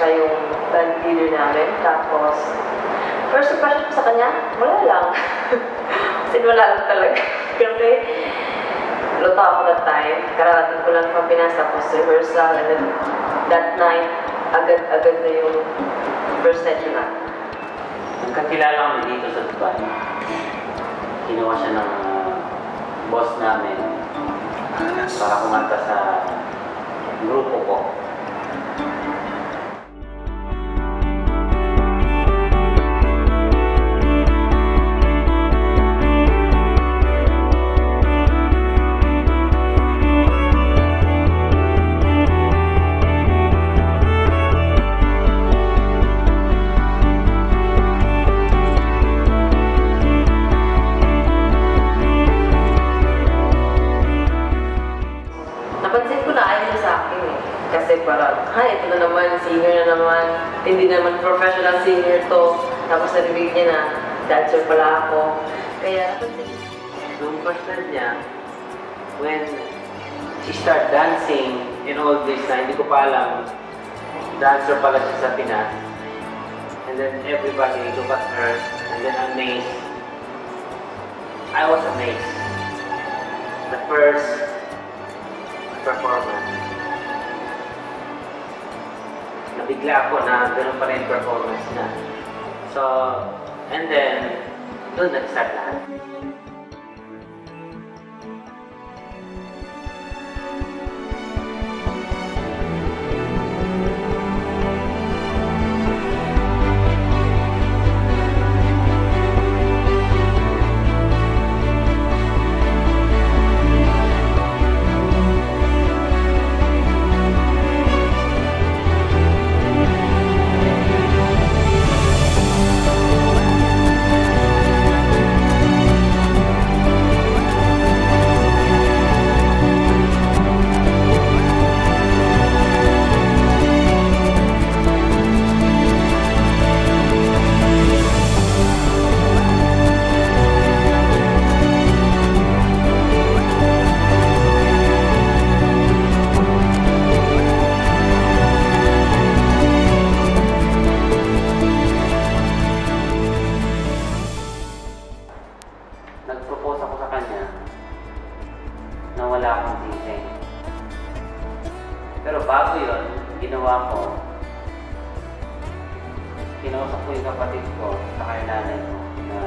siya yung band leader namin. Tapos, first impression ko sa kanya, wala lang. Kasi wala lang talaga. Kasi, luto ako that time. Kararating ko lang from Pinas, tapos rehearsal. And then, that night, agad-agad na yung first night na. Nagkakilala kami dito sa Dubai. Kinuha siya ng boss namin para kumanta sa grupo ko. Napansin ko na ayaw niya sa akin eh. Kasi parang, ito na naman, singer na naman. Hindi naman professional singer to. Tapos nabibig niya na, dancer pala ako. Kaya napansin ko. Noong first time niya, when she started dancing and all this na hindi ko pa alam, dancer pala siya sa Pinas. And then everybody look at her and then amazed. I was amazed. The first performance. Nabigla ako na gano'n pa rin performance na. So, and then, doon nag-start lahat. Nag-propose ako sa kanya na wala akong sisig. Pero bago yun, ginawa ko, kinausap ko yung kapatid ko sa kaya nanay ko na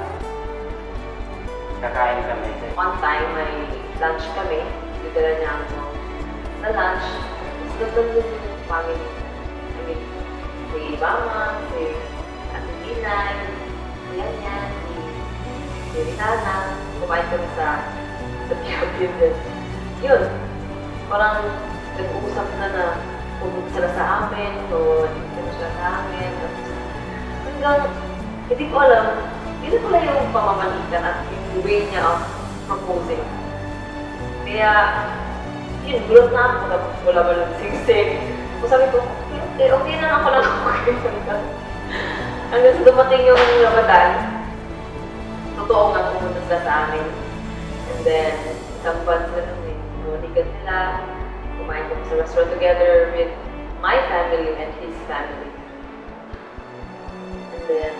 kakain kami. One time, may lunch kami. Didala niya ako sa lunch. Tapos nagdala yung family. I mean, si Mama, si Ate Inay, si Yanyan, si Rinana. Kumain kami sa Piyagin din. Yun, parang nag-uusap na pumunta sila sa amin, o hindi sila sa amin. Hanggang, hindi ko alam, yun pala yung pamamalitan at yung way niya of proposing. Kaya, yun, gulot na ako, tapos wala ba lang sigsig. So sabi ko, okay na ako lang okay. Hanggang sa dumating yung Ramadan, totoo nga pumunta sila sa amin. And then, isang buwan sila kami. Nunigan nila, kumain kami sa restaurant together with my family and his family. And then,